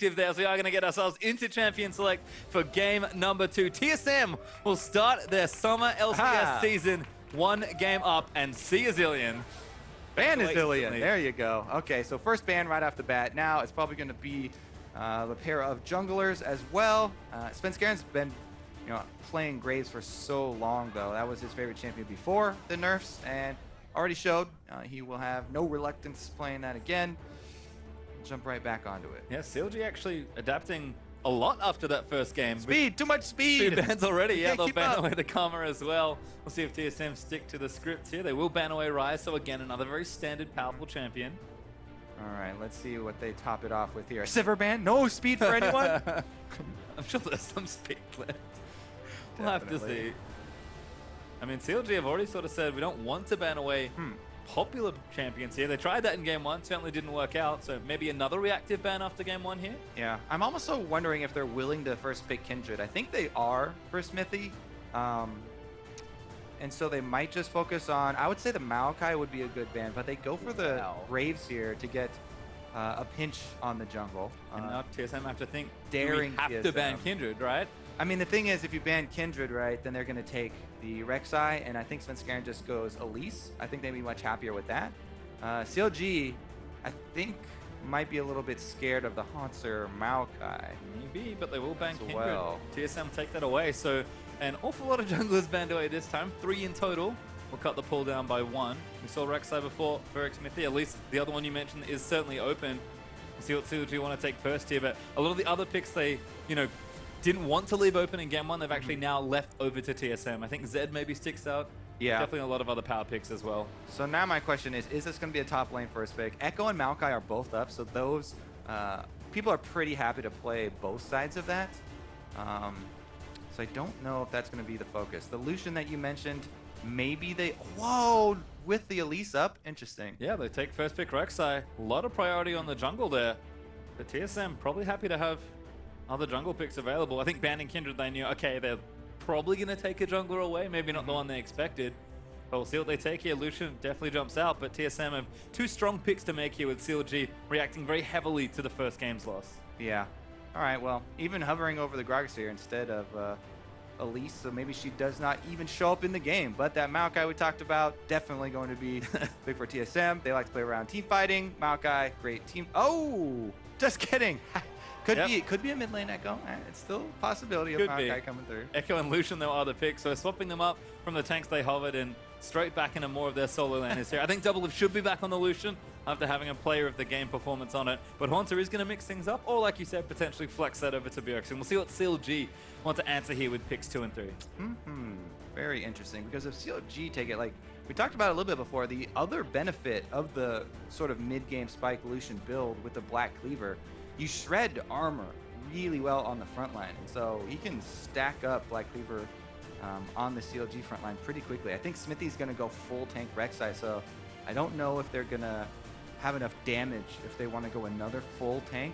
There, so we are going to get ourselves into Champion Select for game number 2. TSM will start their summer LCS season 1 game up and see a zillion. Ban a zillion. There you go. Okay, so first ban right off the bat. Now it's probably going to be the pair of junglers as well. Svenskaren's been, playing Graves for so long though. That was his favorite champion before the nerfs, and already showed he will have no reluctance playing that again. Jump right back onto it. Yeah, CLG actually adapting a lot after that first game. Speed, too much speed. 2 bans already. Yeah, they'll ban away the Karma as well. We'll see if TSM stick to the script here. They will ban away Ryze, so again, another very standard, powerful champion. All right, let's see what they top it off with here. A Sivir ban? No speed for anyone? I'm sure there's some speed left. We'll have to see. I mean, CLG have already sort of said we don't want to ban away popular champions here. They tried that in game 1, certainly didn't work out, so maybe another reactive ban after game 1 here? Yeah, I'm also wondering if they're willing to first pick Kindred. I think they are for Smithy, and so they might just focus on, I would say the Maokai would be a good ban, but they go for the Graves here to get a pinch on the jungle. And now TSM have to think, daring we have to ban Kindred, right? I mean, the thing is, if you ban Kindred, right, then they're going to take the Rek'Sai, and I think Svenskaren just goes Elise. I think they'd be much happier with that. CLG, I think, might be a little bit scared of the Haunter Maokai. Maybe, but they will ban Kindred. Well. TSM take that away, so an awful lot of junglers banned away this time, 3 in total. We'll cut the pull down by 1. We saw Rek'Sai before, Ferric Smithy, at least the other one you mentioned is certainly open. We'll see what CLG want to take first here, but a lot of the other picks they, didn't want to leave open in game 1. They've actually now left over to TSM. I think Zed maybe sticks out. Yeah. Definitely a lot of other power picks as well. So now my question is this going to be a top lane first pick? Echo and Maokai are both up, so those people are pretty happy to play both sides of that. So I don't know if that's going to be the focus. The Lucian that you mentioned, maybe they... Whoa! With the Elise up? Interesting. Yeah, they take first pick Rek'Sai. A lot of priority on the jungle there. But TSM probably happy to have other jungle picks available. I think banning Kindred, they knew, okay, they're probably going to take a jungler away. Maybe not the one they expected. But we'll see what they take here. Lucian definitely jumps out, but TSM have 2 strong picks to make here with CLG reacting very heavily to the first game's loss. Yeah. All right, well, even hovering over the Gragas here instead of Elise, so maybe she does not even show up in the game. But that Maokai we talked about, definitely going to be big for TSM. They like to play around team fighting. Maokai, great team. Oh, just kidding. Could be a mid lane Echo. It's still a possibility of Maokai coming through. Echo and Lucian, though, are the picks. So swapping them up from the tanks they hovered and straight back into more of their solo laners here. I think Doublelift should be back on the Lucian after having a player of the game performance on it. But Haunter is going to mix things up, or like you said, potentially flex that over to Bjergsen. We'll see what CLG want to answer here with picks 2 and 3. Very interesting, because if CLG take it, like we talked about a little bit before, the other benefit of the sort of mid-game Spike Lucian build with the Black Cleaver, you shred armor really well on the front line, and so he can stack up Black Cleaver on the CLG front line pretty quickly. I think Smithy's going to go full tank Rek'Sai, so I don't know if they're going to have enough damage if they want to go another full tank,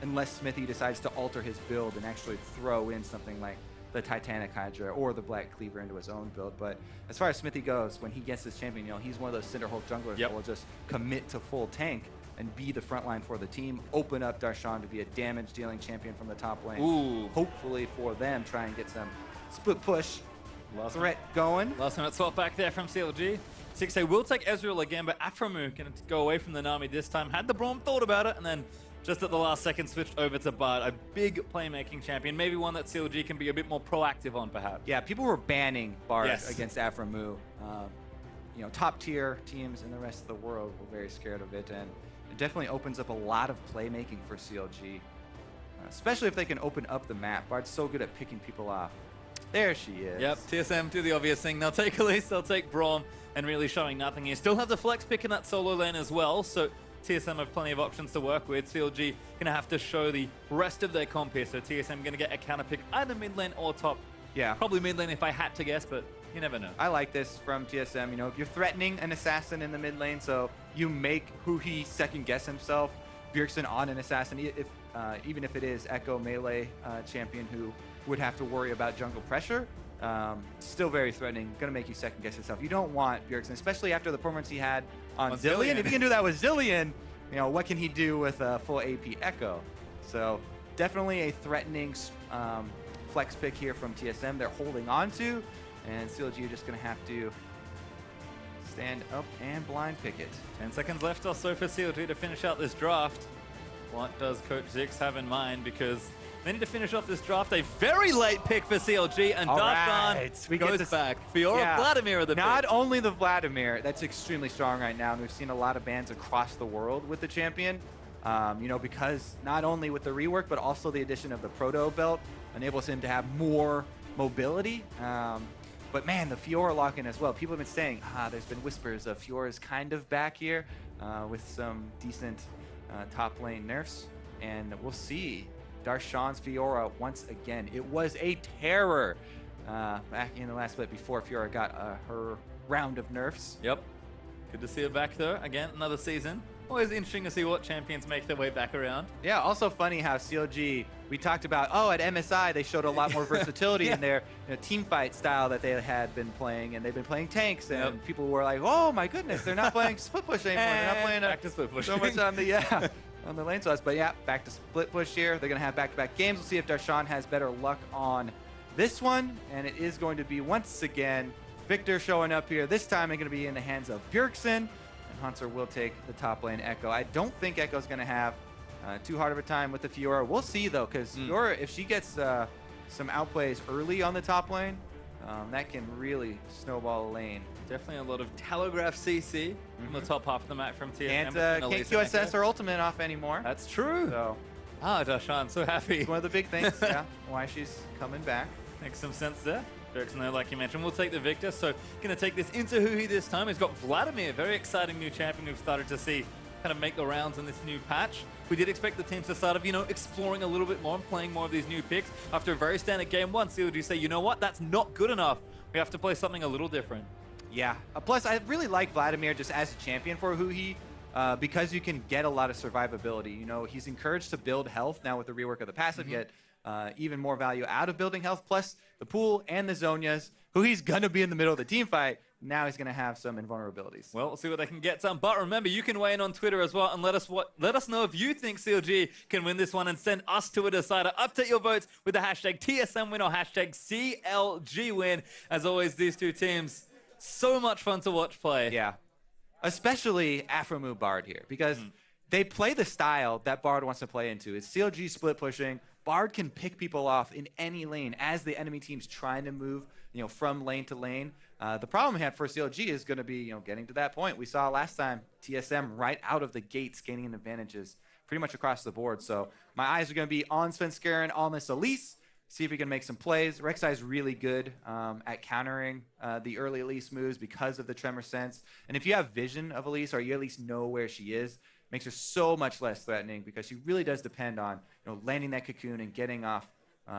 unless Smithy decides to alter his build and actually throw in something like the Titanic Hydra or the Black Cleaver into his own build. But as far as Smithy goes, when he gets this champion, he's one of those Cinderhulk junglers that will just commit to full tank and be the front line for the team, open up Darshan to be a damage-dealing champion from the top lane. Ooh. Hopefully for them, try and get some split push threat going. Last minute swap back there from CLG. 6A will take Ezreal again, but Aphromoo can go away from the Nami this time. Had the Braum thought about it, and then just at the last second switched over to Bard, a big playmaking champion, maybe one that CLG can be a bit more proactive on, perhaps. Yeah, people were banning Bard against Aphromoo. Top tier teams in the rest of the world were very scared of it, and it definitely opens up a lot of playmaking for CLG, especially if they can open up the map. Bard's so good at picking people off. There she is. Yep, TSM do the obvious thing. They'll take Elise, they'll take Braum, and really showing nothing here. Still have the flex pick in that solo lane as well, so TSM have plenty of options to work with. CLG gonna have to show the rest of their comp here, so TSM gonna get a counter pick either mid lane or top. Yeah. Probably mid lane if I had to guess, but you never know. I like this from TSM. If you're threatening an assassin in the mid lane, so you make who he second guess himself, Bjergsen on an assassin, even if it is Echo melee champion who would have to worry about jungle pressure, still very threatening, gonna make you second guess yourself. You don't want Bjergsen, especially after the performance he had on Zilean. If you can do that with Zilean, what can he do with a full AP Echo? So definitely a threatening flex pick here from TSM. They're holding on to, and CLG are just going to have to stand up and blind pick it. 10 seconds left or so for CLG to finish out this draft. What does Coach Zix have in mind? Because they need to finish off this draft. A very late pick for CLG, and Darshan goes back. Fiora Vladimir are the Not pick. only the Vladimir, that's extremely strong right now, and we've seen a lot of bans across the world with the champion. You know, because not only with the rework, but also the addition of the Proto belt enables him to have more mobility. But man, the Fiora lock-in as well. People have been saying, there's been whispers of Fiora's kind of back here with some decent top lane nerfs. And we'll see Darshan's Fiora once again. It was a terror back in the last split before Fiora got her round of nerfs. Yep. Good to see her back though. Again, another season. Always interesting to see what champions make their way back around. Yeah, also funny how CLG, we talked about, at MSI they showed a lot more versatility in their team fight style that they had been playing, and they've been playing tanks, and people were like, oh my goodness, they're not playing split push anymore. They're not playing back to split push. So much on the on the lane sauce. But yeah, back to split push here. They're gonna have back-to-back games. We'll see if Darshan has better luck on this one, and it is going to be once again Victor showing up here. This time it's gonna be in the hands of Bjergsen. Hunter will take the top lane Echo. I don't think Echo's going to have too hard of a time with the Fiora. We'll see, though, because Fiora, if she gets some outplays early on the top lane, that can really snowball a lane. Definitely a lot of telegraph CC from the top half of the map from TSM. Can't QSS her ultimate off anymore. That's true. So, Darshan, so happy. It's one of the big things, why she's coming back. Makes some sense there. Bjergsen, though, like you mentioned, will take the Victor, so going to take this into Huhi this time. He's got Vladimir, very exciting new champion we've started to see kind of make the rounds in this new patch. We did expect the teams to start exploring a little bit more and playing more of these new picks. After a very standard game one, CLG say, you know what, that's not good enough. We have to play something a little different. Yeah, plus I really like Vladimir just as a champion for Huhi. Because you can get a lot of survivability. You know, he's encouraged to build health now with the rework of the passive, yet even more value out of building health, plus the pool and the Zhonya's, who he's going to be in the middle of the team fight. Now he's going to have some invulnerabilities. Well, we'll see what they can get some. But remember, you can weigh in on Twitter as well and let us know if you think CLG can win this one and send us to a decider. Update your votes with the hashtag TSM win or hashtag CLG win. As always, these two teams, so much fun to watch play. Yeah. Especially Aphromoo Bard here, because they play the style that Bard wants to play into. It's CLG split pushing. Bard can pick people off in any lane as the enemy team's trying to move, from lane to lane. The problem we have for CLG is going to be, getting to that point. We saw last time TSM right out of the gates gaining advantages pretty much across the board. So my eyes are going to be on Svenskeren, on this Elise. See if we can make some plays. Rek'Sai is really good at countering the early Elise moves because of the Tremor Sense. And if you have vision of Elise, or you at least know where she is, makes her so much less threatening because she really does depend on landing that cocoon and getting off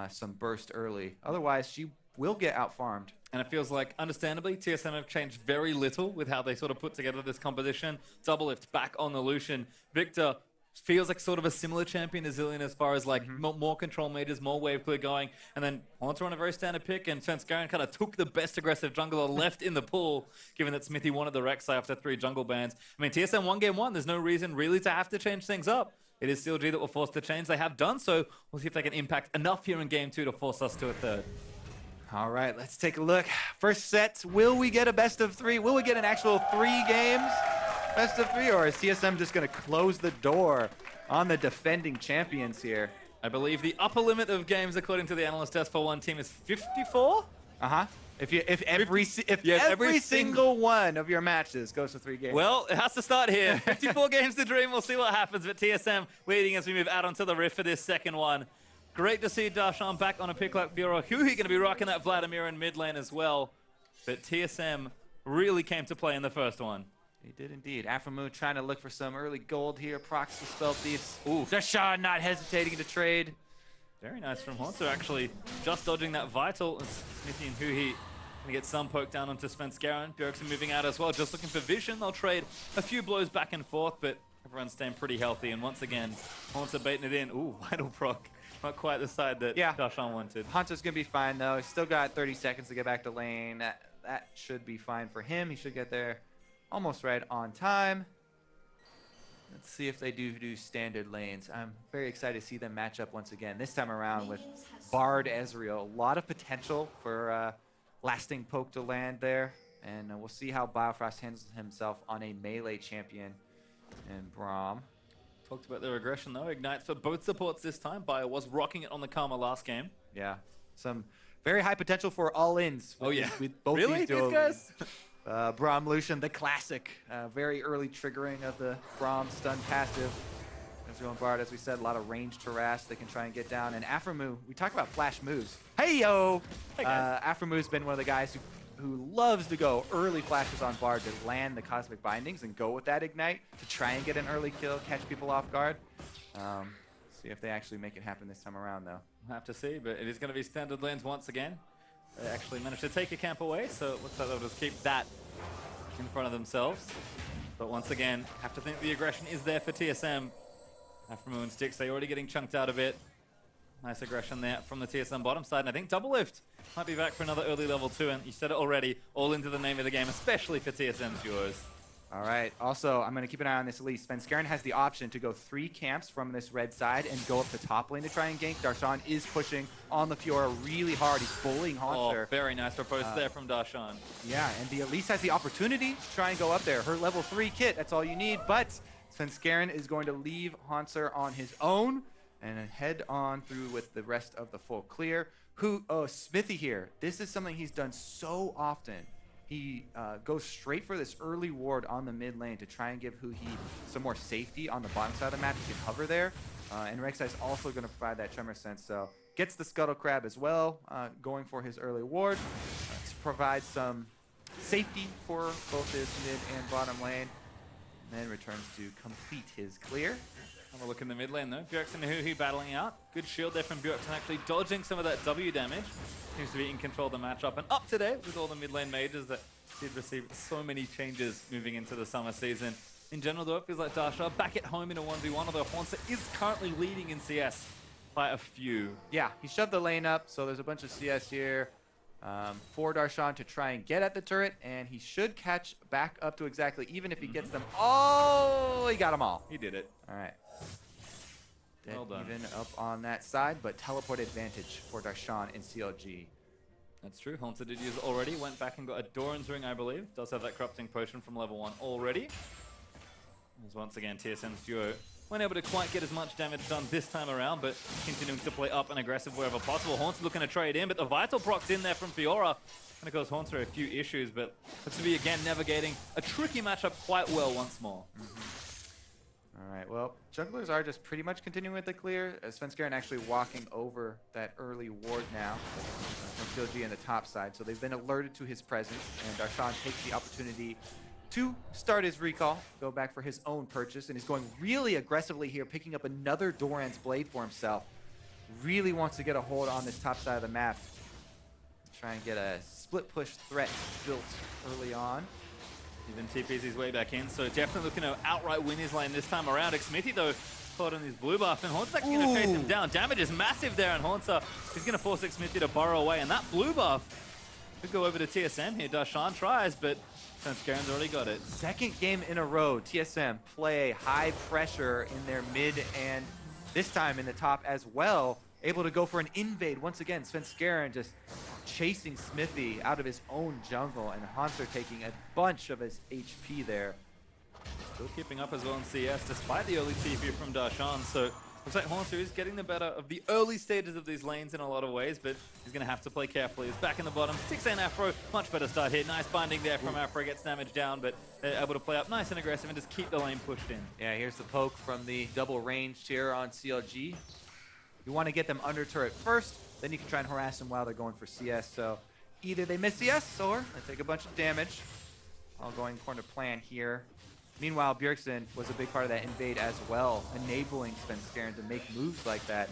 some burst early. Otherwise, she will get out-farmed. And it feels like, understandably, TSM have changed very little with how they sort of put together this composition. Double lift back on the Lucian. Victor feels like sort of a similar champion as Zillion as far as like more control meters, more wave clear going, and then Haunter on a very standard pick, and Svenskeren kind of took the best aggressive jungler left in the pool, given that Smithy wanted the Rek'Sai after 3 jungle bans. I mean, TSM won game 1. There's no reason really to have to change things up. It is CLG that will force the change. They have done so. We'll see if they can impact enough here in game 2 to force us to a third. All right, let's take a look. First set, will we get a best of 3? Will we get an actual 3 games? Best of 3, or is TSM just going to close the door on the defending champions here? I believe the upper limit of games, according to the analyst test for one team, is 54. If every single one of your matches goes to 3 games. Well, it has to start here. 54 games to dream. We'll see what happens. But TSM leading as we move out onto the Rift for this second one. Great to see Darshan back on a pick like Fiora. Huhi going to be rocking that Vladimir in mid lane as well. But TSM really came to play in the first one. He did indeed. Aphromoo trying to look for some early gold here. Procs the spell thieves. Ooh, Darshan not hesitating to trade. Very nice from Haunter, actually. Just dodging that Vital. Smithy and Huhi going to get some poke down onto Svenskeren. Bjergsen moving out as well, just looking for vision. They'll trade a few blows back and forth, but everyone's staying pretty healthy. And once again, Haunter baiting it in. Ooh, Vital proc. Not quite the side that Darshan wanted. Hunter's going to be fine, though. He's still got 30 seconds to get back to lane. That should be fine for him. He should get there almost right on time. Let's see if they do standard lanes. I'm very excited to see them match up once again. This time around with Bard Ezreal. A lot of potential for lasting poke to land there. And we'll see how Biofrost handles himself on a melee champion in Braum. Talked about their aggression though. Ignites for both supports this time. Bio was rocking it on the Karma last game. Yeah, some very high potential for all-ins. With both really? These duos. Guys? Braum Lucian, the classic. Very early triggering of the Braum stun passive. Ezreal and Bard, as we said, a lot of range harass they can try and get down. And Aphromoo, we talk about flash moves. Hey, yo! Hey, guys. Aphromoo has been one of the guys who loves to go early flashes on Bard to land the Cosmic Bindings and go with that Ignite to try and get an early kill, catch people off guard. See if they actually make it happen this time around, though. We'll have to see, but it is going to be standard lanes once again. They actually managed to take a camp away, so it looks like they'll just keep that in front of themselves. But once again, have to think the aggression is there for TSM. Aphromoo and Styx, they're already getting chunked out a bit. Nice aggression there from the TSM bottom side, and I think Double Lift might be back for another early level 2, and you said it already, all into the name of the game, especially for TSM's duos. All right, also, I'm going to keep an eye on this elite. Svenskeren has the option to go 3 camps from this red side and go up the top lane to try and gank. Darshan is pushing on the Fiora really hard. He's bullying Haunter. Oh, very nice proposed there from Darshan. Yeah, and the Elise has the opportunity to try and go up there. Her level 3 kit, that's all you need, but Svenskeren is going to leave Haunter on his own and head on through with the rest of the full clear. Smithy here. This is something he's done so often. He goes straight for this early ward on the mid lane to try and give Huhi some more safety on the bottom side of the map. He can hover there. And Rek'Sai is also going to provide that Tremor Sense. So gets the Scuttle Crab as well, going for his early ward to provide some safety for both his mid and bottom lane. And then returns to complete his clear. Have a look in the mid lane though. Bjergsen and Huhi battling out. Good shield there from Bjergsen, actually dodging some of that W damage. Seems to be in control of the matchup and up to date with all the mid lane mages that did receive so many changes moving into the summer season. In general though, it feels like Darshan back at home in a 1v1, although Haunter is currently leading in CS by a few. Yeah, he shoved the lane up, so there's a bunch of CS here for Darshan to try and get at the turret, and he should catch back up to exactly, even if he gets them. Oh, he got them all. He did it. All right. Well done. Even up on that side, but teleport advantage for Darshan in CLG. That's true. Haunter did use it already. Went back and got a Doran's Ring, I believe. Does have that corrupting potion from level 1 already. As once again, TSM's duo weren't able to quite get as much damage done this time around, but continuing to play up and aggressive wherever possible. Haunter looking to trade in, but the Vital proc's in there from Fiora. Going to cause Haunter a few issues, but looks to be again navigating a tricky matchup quite well once more. All right, well, junglers are just pretty much continuing with the clear. Svenskeren actually walking over that early ward now from CLG in the top side, so they've been alerted to his presence, and Darshan takes the opportunity to start his recall, go back for his own purchase, and he's going really aggressively here, picking up another Doran's Blade for himself. Really wants to get a hold on this top side of the map. Try and get a split push threat built early on. Even TP's his way back in, so definitely looking to outright win his lane this time around. Xmithy though, caught on his blue buff, and Haunter's actually going to chase him down. Damage is massive there, and Haunter is going to force Xmithy to burrow away, and that blue buff could go over to TSM here. Darshan tries, but Svenskaren's already got it. Second game in a row, TSM play high pressure in their mid and this time in the top as well. Able to go for an invade once again. Svenskeren just chasing Smithy out of his own jungle, and Haunter taking a bunch of his HP there. Still keeping up as well in CS despite the early TP from Darshan, so looks like Haunter is getting the better of the early stages of these lanes in a lot of ways, but he's going to have to play carefully. He's back in the bottom. Styx and Afro, much better start here. Nice binding there from Afro, gets damage down, but they're able to play up nice and aggressive and just keep the lane pushed in. Yeah, here's the poke from the double ranged here on CLG. You want to get them under turret first, then you can try and harass them while they're going for CS. So either they miss CS or they take a bunch of damage. All going according to plan here. Meanwhile, Bjergsen was a big part of that invade as well, enabling Svenskeren to make moves like that,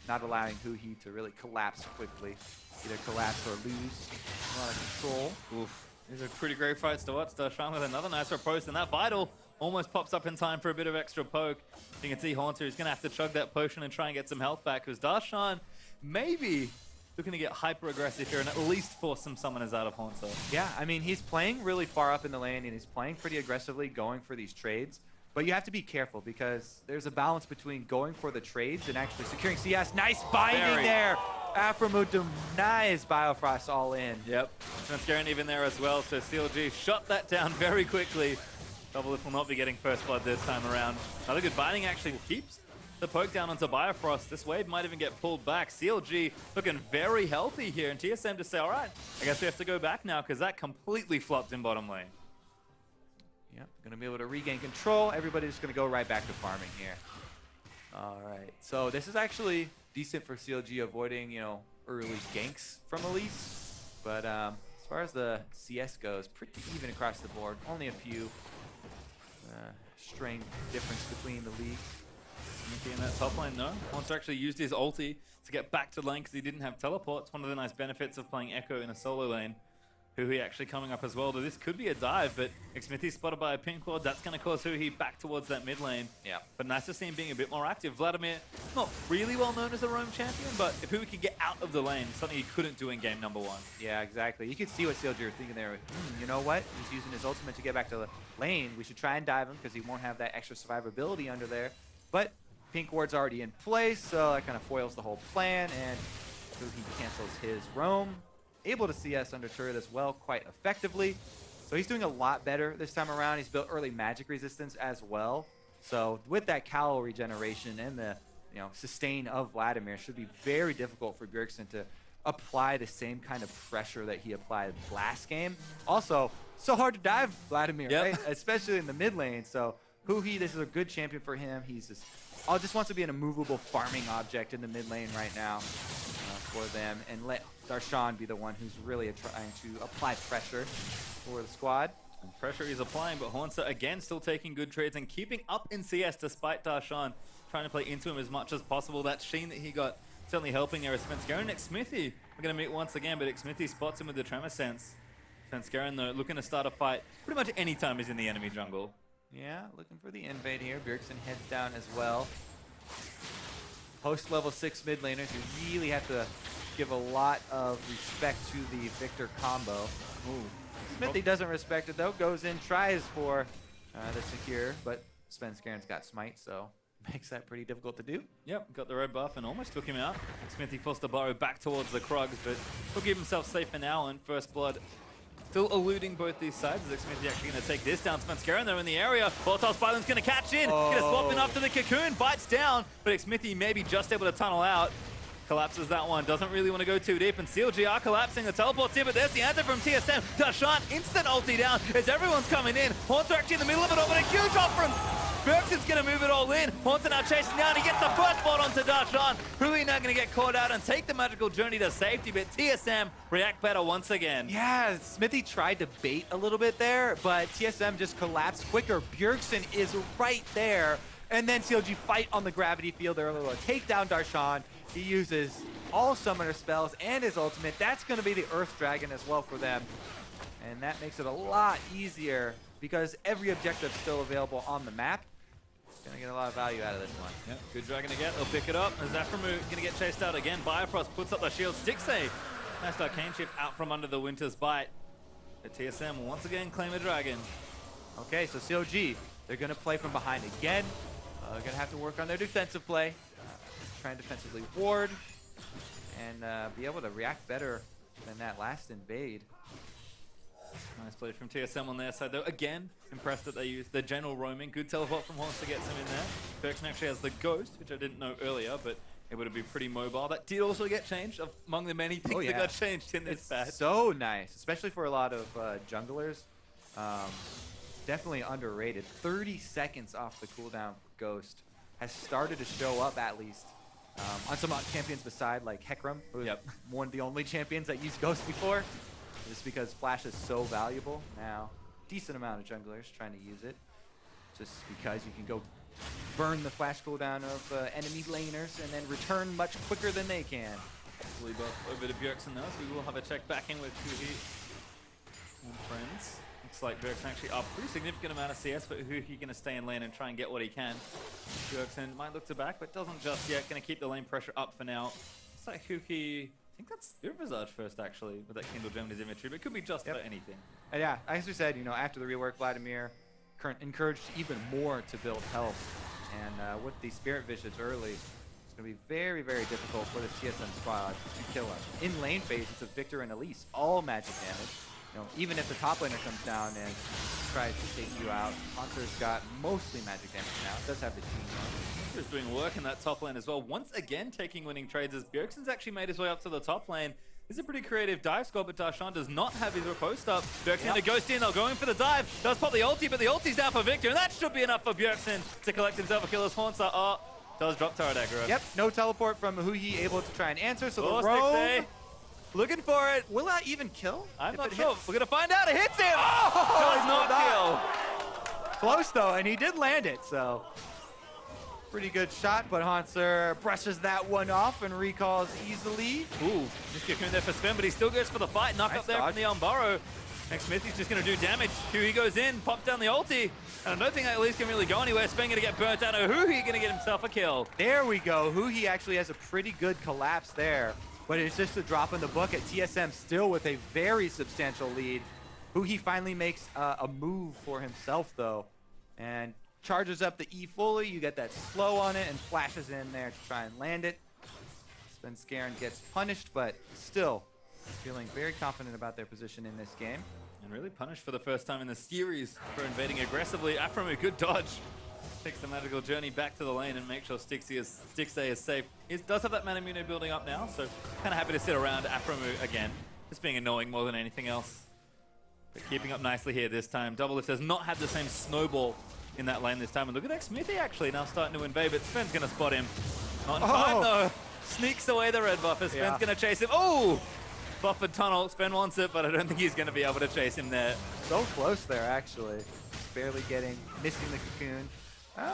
not allowing Huhi to really collapse quickly. Either collapse or lose a lot of control. Oof. These are pretty great fights to watch. Darshan with another nice riposte, and that Vital almost pops up in time for a bit of extra poke. You can see Haunter is going to have to chug that potion and try and get some health back, because Darshan maybe looking to get hyper aggressive here and at least force some summoners out of Haunter. Yeah, I mean, he's playing really far up in the lane, and he's playing pretty aggressively, going for these trades. But you have to be careful because there's a balance between going for the trades and actually securing CS. Nice binding there. Afromutum, nice Biofrost all in. Yep, Svenskeren even there as well, so CLG shut that down very quickly. Doublelift will not be getting first blood this time around. Another good binding actually keeps the poke down onto Biofrost. This wave might even get pulled back. CLG looking very healthy here, and TSM to say, all right, I guess we have to go back now because that completely flopped in bottom lane. Yep, going to be able to regain control. Everybody's going to go right back to farming here. All right, so this is actually decent for CLG, avoiding, you know, early ganks from Elise. But as far as the CS goes, pretty even across the board. Only a few strength difference between the leagues. Smithy in that top lane, no. Haunter actually used his ulti to get back to lane because he didn't have teleport. It's one of the nice benefits of playing Echo in a solo lane. Huhi actually coming up as well. This could be a dive, but Smithy spotted by a pink ward. That's going to cause Huhi back towards that mid lane. Yeah. But nice to see him being a bit more active. Vladimir, not really well known as a roam champion, but if Huhi could get out of the lane, something he couldn't do in game number 1. Yeah, exactly. You can see what CLG are thinking there. You know what? He's using his ultimate to get back to the lane. We should try and dive him because he won't have that extra survivability under there. But pink ward's already in place, so that kind of foils the whole plan, and Huhi cancels his roam. Able to CS under turret as well quite effectively. So he's doing a lot better this time around. He's built early magic resistance as well. So with that Cal regeneration and the sustain of Vladimir, should be very difficult for Bjergsen to apply the same kind of pressure that he applied last game. Also, so hard to dive Vladimir, right? Especially in the mid lane. So Huhi, this is a good champion for him. He's just wants to be an immovable farming object in the mid lane right now for them, and let Darshan be the one who's really trying to apply pressure for the squad. And pressure he's applying, but Haunter again still taking good trades and keeping up in CS despite Darshan trying to play into him as much as possible. That sheen that he got certainly helping there as Svenskeren. Next Smithy, we're going to meet once again, but Smithy spots him with the Tremor Sense. Svenskeren though looking to start a fight pretty much any time he's in the enemy jungle. Yeah, looking for the invade here. Bjergsen heads down as well. Post level 6 mid laners, you really have to give a lot of respect to the Victor combo. Ooh. Smithy doesn't respect it though, goes in, tries for the secure, but Svenskeren's got smite, so makes that pretty difficult to do. Yep, got the red buff and almost took him out. Smithy forced the burrow back towards the Krugs, but he'll keep himself safe for now, and first blood still eluding both these sides. Is Smithy actually going to take this down? Svenskeren though in the area. Volatile Spyland's going to catch in. Going to swap in after the cocoon. Bites down, but Smithy maybe just able to tunnel out. Collapses that one. Doesn't really want to go too deep. And CLG are collapsing. The teleport's here, but there's the answer from TSM. Darshan, instant ulti down as everyone's coming in. Haunter actually in the middle of it all, but a huge off from Bjergsen's going to move it all in. Haunter now chasing down. He gets the first spot onto Darshan. Really not going to get caught out and take the magical journey to safety, but TSM react better once again. Yeah, Smithy tried to bait a little bit there, but TSM just collapsed quicker. Bjergsen is right there. And then CLG fight on the gravity field. They're able to take down Darshan. He uses all summoner spells and his ultimate. That's going to be the Earth Dragon as well for them. And that makes it a lot easier because every objective is still available on the map. Going to get a lot of value out of this one. Yep, good dragon to get. They'll pick it up. Zaframu going to get chased out again. Biofrost puts up the shield. Stick save. Nice arcane chip out from under the Winter's Bite. The TSM will once again claim a dragon. Okay, so CLG, they're going to play from behind again. They're going to have to work on their defensive play. Try and defensively ward and be able to react better than that last invade. Nice play from TSM on their side though. Again, impressed that they used the general roaming. Good teleport from Haunter gets him in there. Bjergsen actually has the ghost, which I didn't know earlier, but able to be pretty mobile. That did also get changed among the many things that got changed in this patch. So nice, especially for a lot of junglers. Definitely underrated. 30 seconds off the cooldown for Ghost has started to show up at least. On some champions beside like Hecarim, who is one of the only champions that used Ghost before, just because Flash is so valuable. Now, decent amount of junglers trying to use it, just because you can go burn the Flash cooldown of enemy laners and then return much quicker than they can. Lead up over to Bjergsen now, so we will have a check back in with Huhi and friends. Looks like Bjergsen actually up pretty significant amount of CS, but Huhi going to stay in lane and try and get what he can. Bjergsen might look to back, but doesn't just yet. Going to keep the lane pressure up for now. Looks like Huhi, I think that's Spirit Visage first actually, with that Kindle Gem in his inventory, but it could be just about anything. Yeah, as we said, after the rework, Vladimir encouraged even more to build health. And with the Spirit Visage early, it's going to be very, very difficult for the TSM squad to kill us. In lane phase, it's a Victor and Elise, all magic damage. You know, even if the top laner comes down and tries to take you out, Hunter's got mostly magic damage now. It does have the team on. Hunter's doing work in that top lane as well. Once again taking winning trades as Bjergsen's actually made his way up to the top lane. This is a pretty creative dive squad, but Darshan does not have his riposte up. Bjergsen to ghost in, they're going for the dive. Does pop the ulti, but the ulti's down for Victor, and that should be enough for Bjergsen to collect himself a kill as Haunter. Oh, does drop turret aggro. Yep, no teleport from Huhi able to try and answer, so Oh, the roam, Stixay. looking for it. Will that even kill? I'm If not it sure. hits- We're going to find out. It hits him! Oh, Does not kill. Close though, and he did land it, so pretty good shot, but Haunter brushes that one off and recalls easily. Ooh, just Cocoon there for Sven, but he still goes for the fight. Knock Nice up there dodge. from the Unburrow. Next Smithy's just going to do damage. Huhi goes in, pops down the ulti. And I don't think that at least can really go anywhere. Sven going to get burnt out. Huhi going to get himself a kill. There we go. Huhi actually has a pretty good collapse there, but it's just a drop in the bucket. TSM still with a very substantial lead. Huhi finally makes a move for himself though, and charges up the E fully. You get that slow on it and flashes in there to try and land it. Sven Skaran gets punished, but still feeling very confident about their position in this game. And really punished for the first time in the series for invading aggressively. Aphromoo, good dodge. Takes the magical journey back to the lane and makes sure Stixay is safe. He does have that Manamune building up now, so kind of happy to sit around Aphromoo again. Just being annoying more than anything else. But keeping up nicely here this time. Doublelift has not had the same snowball in that lane this time. And look at that Smithy actually now starting to invade, but Sven's going to spot him. Not in time though. Sneaks away the red buffer. Sven's going to chase him. Oh! Buffered tunnel. Sven wants it, but I don't think he's going to be able to chase him there. So close there, actually. Just barely missing the cocoon.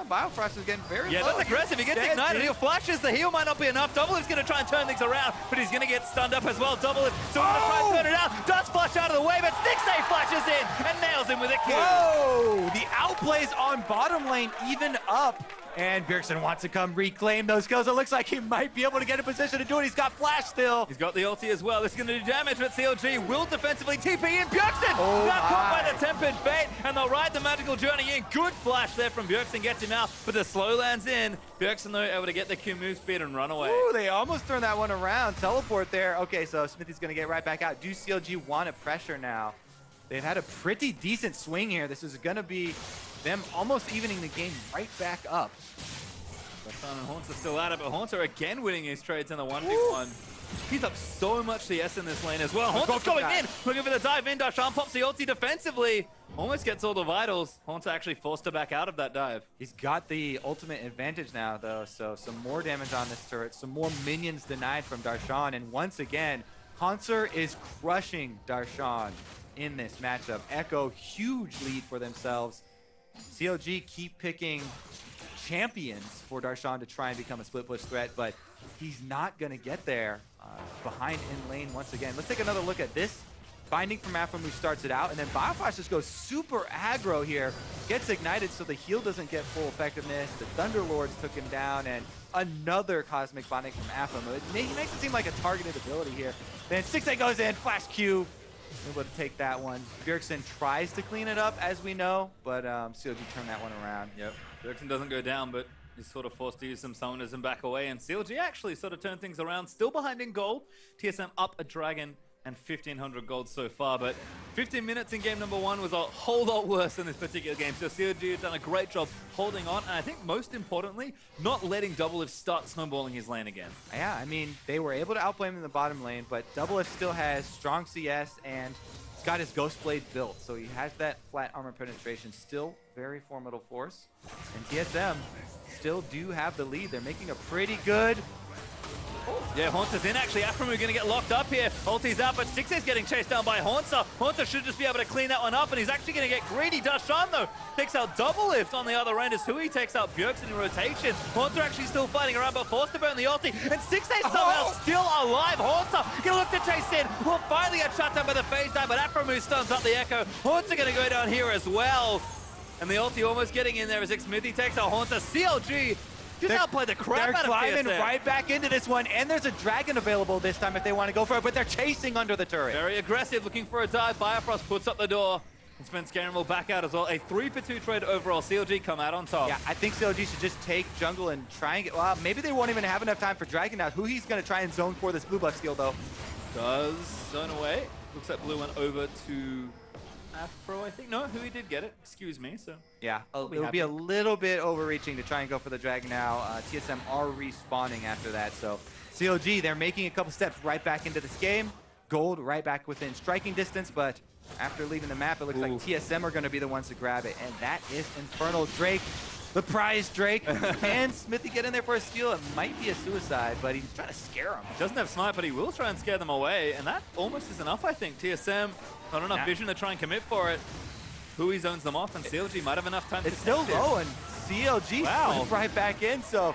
Biofrost is getting very low. Yeah, that's aggressive. He gets Dead, ignited. dude. He flashes. The heal might not be enough. Doublelift's going to try and turn things around, but he's going to get stunned up as well. Doublelift still going to try and turn it out. Does flash out of the way, but Stixay flashes in and nails him with a Q. Whoa! The outplays on bottom lane even up. And Bjergsen wants to come reclaim those kills. It looks like he might be able to get in position to do it. He's got flash still. He's got the ulti as well. This is going to do damage, but CLG will defensively TP in. Bjergsen Oh now caught by my. the Tempered Fate, and they'll ride the magical journey in. Good flash there from Bjergsen, gets him out, but the slow lands in. Bjergsen, though, able to get the Q move speed and run away. Ooh, they almost turned that one around. Teleport there. Okay, so Smithy's going to get right back out. Do CLG want to pressure now? They've had a pretty decent swing here. This is going to be them almost evening the game right back up. Darshan and Haunter still at it, but Haunter again winning his trades in the 1v1. He's up so much CS in this lane as well. Haunter's going in, looking for the dive in. Darshan pops the ulti defensively. Almost gets all the vitals. Haunter actually forced her back out of that dive. He's got the ultimate advantage now, though, so some more damage on this turret, some more minions denied from Darshan, and once again, Haunter is crushing Darshan in this matchup. Echo, huge lead for themselves. CLG keep picking champions for Darshan to try and become a split push threat, but he's not going to get there. Behind in lane once again. Let's take another look at this. Binding from Aphromoo starts it out, and then Bioflash just goes super aggro here. Gets ignited so the heal doesn't get full effectiveness. The Thunderlords took him down, and another Cosmic Binding from Aphromoo. He makes it seem like a targeted ability here. Then Stixay goes in, Flash Q. Able to take that one. Bjergsen tries to clean it up, as we know, but CLG turned that one around. Yep, Bjergsen doesn't go down, but he's sort of forced to use some summoners and back away, and CLG actually sort of turned things around. Still behind in gold. TSM up a dragon and 1,500 gold so far, but 15 minutes in game number 1 was a whole lot worse in this particular game. So CLG have done a great job holding on, and I think most importantly, not letting Doublelift start snowballing his lane again. Yeah, I mean, they were able to outplay him in the bottom lane, but Doublelift still has strong CS and he's got his Ghost Blade built, so he has that flat armor penetration. Still very formidable force. And TSM still do have the lead. They're making a pretty good... Yeah, Haunter's in actually. Aphromoo going to get locked up here. Ulti's out, but Stixay's getting chased down by Haunter. Haunter should just be able to clean that one up, and he's actually going to get greedy. Darshan, though, takes out Doublelift on the other end as Hui takes out Bjergsen in rotation. Haunter actually still fighting around, but forced to burn the ulti, and Stixay somehow still alive. Haunter going to look to chase in. Will finally get shut down by the phase dive, but Aphromoo stuns up the Echo. Haunter going to go down here as well. And the ulti almost getting in there as Smithy takes out Haunter. CLG just outplay the crap out of TSM. They're climbing right back into this one, and there's a dragon available this time if they want to go for it, but they're chasing under the turret. Very aggressive, looking for a dive. Biofrost puts up the door. And Spencer will back out as well. A 3-for-2 trade overall. CLG come out on top. Yeah, I think CLG should just take jungle and try and get... Well, maybe they won't even have enough time for Dragon now. Huhi's going to try and zone for this blue buff steal, though. Does zone away. Looks like blue went over to Afro, I think. No, Hui did get it. Excuse me. So yeah, we'll it would be a little bit overreaching to try and go for the Dragon now. TSM are respawning after that, so CLG, they're making a couple steps right back into this game. Gold right back within striking distance, but after leaving the map, it looks like TSM are going to be the ones to grab it, and that is Infernal Drake, the prize Drake. Can Smithy get in there for a steal? It might be a suicide, but he's trying to scare him. Doesn't have smite, but he will try and scare them away, and that almost is enough, I think. TSM, not enough vision to try and commit for it. Hui zones them off, and CLG might have enough time to It's still low, and CLG went right back in, so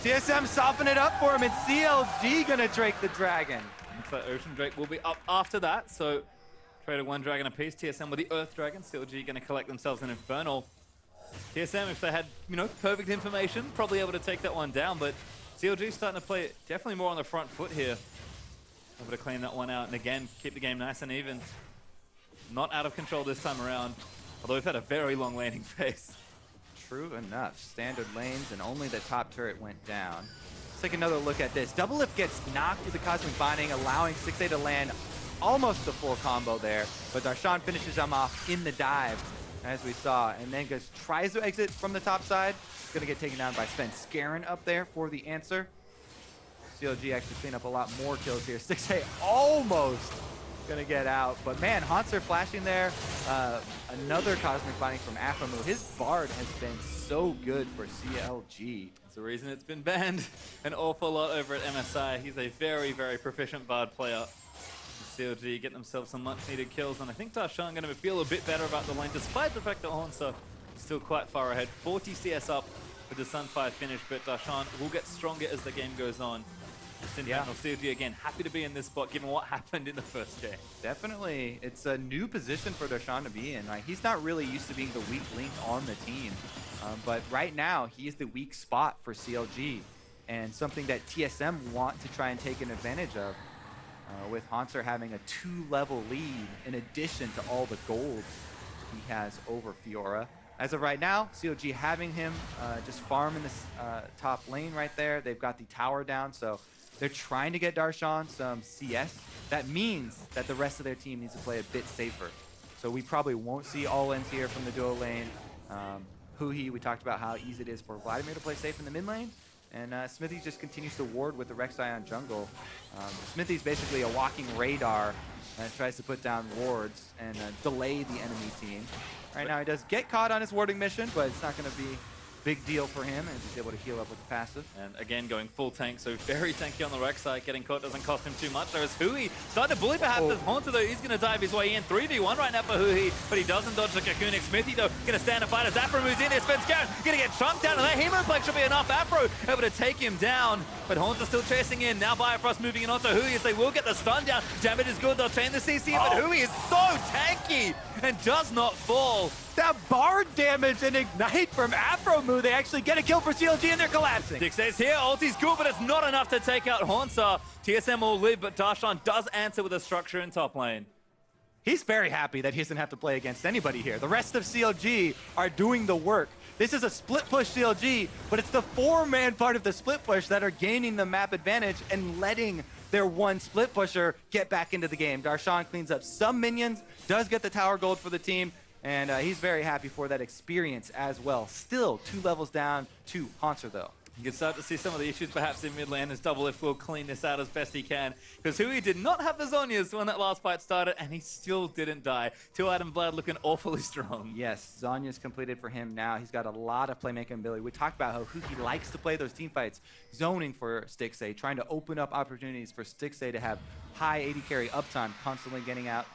TSM soften it up for him, and CLG gonna Drake the Dragon. Looks like Ocean Drake will be up after that, so traded one Dragon apiece. TSM with the Earth Dragon. CLG gonna collect themselves an Infernal. TSM, if they had, you know, perfect information, probably able to take that one down, but CLG starting to play definitely more on the front foot here. Able to clean that one out, and again, keep the game nice and even. Not out of control this time around, although we've had a very long laning phase. True enough. Standard lanes, and only the top turret went down. Let's take another look at this. Double Lift gets knocked with the Cosmic Binding, allowing 6A to land almost the full combo there, but Darshan finishes him off in the dive, as we saw, and then tries to exit from the top side. It's going to get taken down by Sven Skarin up there for the answer. CLG actually clean up a lot more kills here. 6A almost going to get out, but man, Hanser flashing there. Another Cosmic Binding from Aphromu. His Bard has been so good for CLG. That's the reason it's been banned an awful lot over at MSI. He's a very, very proficient Bard player. CLG get themselves some much-needed kills, and I think Darshan going to feel a bit better about the lane, despite the fact that Hanser is still quite far ahead. 40 CS up with the Sunfire finish, but Darshan will get stronger as the game goes on. CLG again, happy to be in this spot given what happened in the first game. Definitely, it's a new position for Darshan to be in. Like, he's not really used to being the weak link on the team, but right now he is the weak spot for CLG, and something that TSM want to try and take an advantage of. With Hanser having a 2-level lead in addition to all the gold he has over Fiora. As of right now, CLG having him just farm in this top lane right there. They've got the tower down, so they're trying to get Darshan some CS. That means that the rest of their team needs to play a bit safer. So we probably won't see all ends here from the duo lane. Huhi, we talked about how easy it is for Vladimir to play safe in the mid lane. And Smithy just continues to ward with the Rek'Sai on jungle. Smithy's basically a walking radar and tries to put down wards and delay the enemy team. Right now he does get caught on his warding mission, but it's not going to be a big deal for him, and he's able to heal up with the passive. And again, going full tank, so very tanky on the Rek'Sai. Getting caught doesn't cost him too much. There's Hui starting to bully perhaps as Hanser, though. He's going to dive his way in. 3v1 right now for Hui, but he doesn't dodge the Kakunic. Smithy, though, going to stand and fight as Afro moves in there. Spencer going to get chunked down, and that Hemoplex should be enough. Afro able to take him down, but Hanser still chasing in. Now Bifrost moving in onto Hui as they will get the stun down. Damage is good. They'll chain the CC, but Hui is so tanky and does not fall. That Bard damage and Ignite from Aphromu, they actually get a kill for CLG and they're collapsing. 6A's here, ulti's good, but it's not enough to take out Hanser. TSM will live, but Darshan does answer with a structure in top lane. He's very happy that he doesn't have to play against anybody here. The rest of CLG are doing the work. This is a split push CLG, but it's the 4-man part of the split push that are gaining the map advantage and letting their one split pusher get back into the game. Darshan cleans up some minions, does get the tower gold for the team, and he's very happy for that experience as well. Still 2 levels down to Hanser, though. You can start to see some of the issues perhaps in mid lane as Double Lift will clean this out as best he can. Because Hui did not have the Zhonya's when that last fight started, and he still didn't die. 2-item Vlad looking awfully strong. Yes, Zhonya's completed for him now. He's got a lot of playmaking ability. We talked about how Hui likes to play those team fights, zoning for Stixxay, trying to open up opportunities for Stixxay to have high AD carry uptime, constantly getting out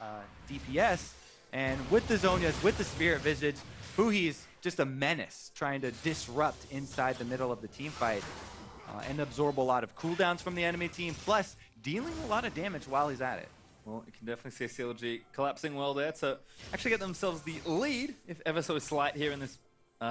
DPS. And with the Zhonyas, with the Spirit Visage, Hui's just a menace, trying to disrupt inside the middle of the team fight and absorb a lot of cooldowns from the enemy team, plus dealing a lot of damage while he's at it. Well, you can definitely see CLG collapsing well there to actually get themselves the lead, if ever so slight, here in this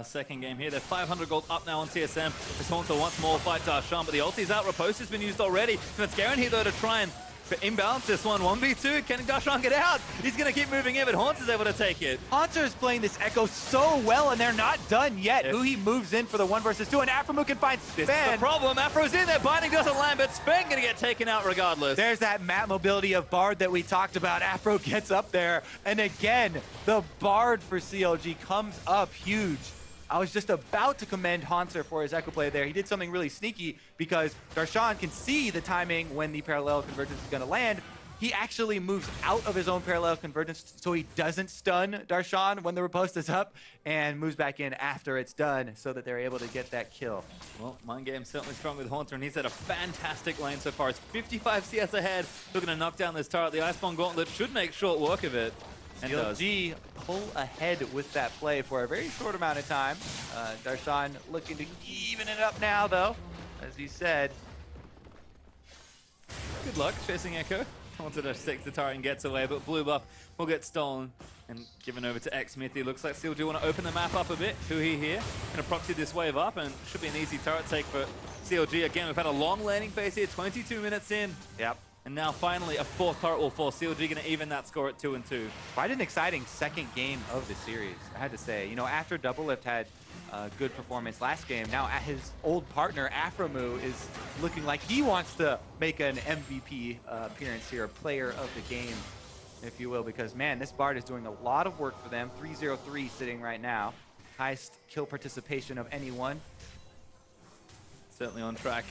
second game here. They're 500 gold up now on TSM. As Hanser once more fight Darshan, but the ulti's out. Riposte has been used already. It's Garen here, though, to try and But imbalance this one, 1v2, can Darshan get out? He's gonna keep moving in, but Haunts is able to take it. Haunter is playing this Echo so well, and they're not done yet. Yes. He moves in for the 1 versus 2, and Afromu can find This is the Sven. problem. Afro's in there, binding doesn't land, but Sven gonna get taken out regardless. There's that map mobility of Bard that we talked about. Afro gets up there, and again, the Bard for CLG comes up huge. I was just about to commend Haunter for his Echo play there. He did something really sneaky because Darshan can see the timing when the parallel convergence is gonna land. He actually moves out of his own parallel convergence so he doesn't stun Darshan when the riposte is up and moves back in after it's done so that they're able to get that kill. Well, Mind Game's certainly strong with Haunter, and he's had a fantastic lane so far. It's 55 CS ahead. Looking to knock down this turret. The Iceborne Gauntlet should make short work of it. And does. CLG pull ahead with that play for a very short amount of time. Darshan looking to even it up now, though, as he said. Good luck chasing Echo. Haunter just takes the turret and gets away, but blue buff will get stolen and given over to X-Smithy. Looks like CLG want to open the map up a bit. Huhi here, going to proxy this wave up, and should be an easy turret take for CLG. Again, we've had a long landing phase here, 22 minutes in. Yep. And now finally a fourth turret will fall. CLG going to even that score at 2-2. Quite an exciting second game of the series, I had to say. You know, after Doublelift had a good performance last game, now his old partner, Afromu, is looking like he wants to make an MVP appearance here, player of the game, if you will, because, man, this Bard is doing a lot of work for them. 3-0-3 sitting right now. Highest kill participation of anyone. Certainly on track.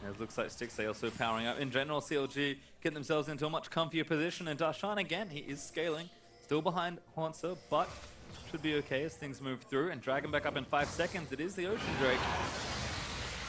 It looks like Stixay also powering up. In general, CLG getting themselves into a much comfier position, and Darshan, again, he is scaling. Still behind Haunter, but should be okay as things move through. And Dragon back up in 5 seconds. It is the Ocean Drake.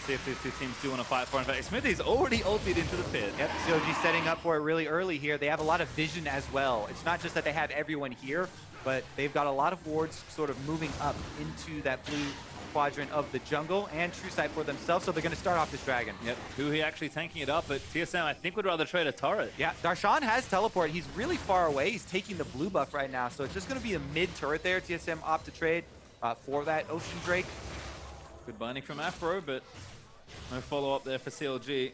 See if these two teams do want to fight for it. In fact, Smithy's already ulted into the pit. Yep, CLG setting up for it really early here. They have a lot of vision as well. It's not just that they have everyone here, but they've got a lot of wards sort of moving up into that blue quadrant of the jungle and true sight for themselves, so they're going to start off this dragon. Yep, Huhi actually tanking it up, but TSM I think would rather trade a turret. Yeah, Darshan has teleport. He's really far away. He's taking the blue buff right now, so it's just going to be a mid turret there. TSM opt to trade for that Ocean Drake. Good binding from Afro, but no follow-up there for CLG.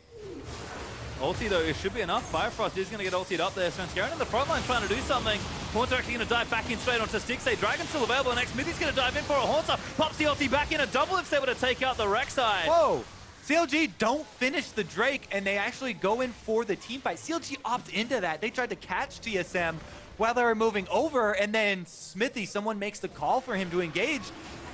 Ulti though, it should be enough. Firefrost is going to get ultied up there. Svenskeren in the front line trying to do something. Haunter actually going to dive back in straight onto Stixay. Dragon's still available, and X-Smithy's going to dive in for a Haunter. Pops the ulti back in, a double if able to take out the Rek'Sai. Whoa! CLG don't finish the Drake, and they actually go in for the team fight. CLG opt into that. They tried to catch TSM while they were moving over, and then Smithy, someone makes the call for him to engage.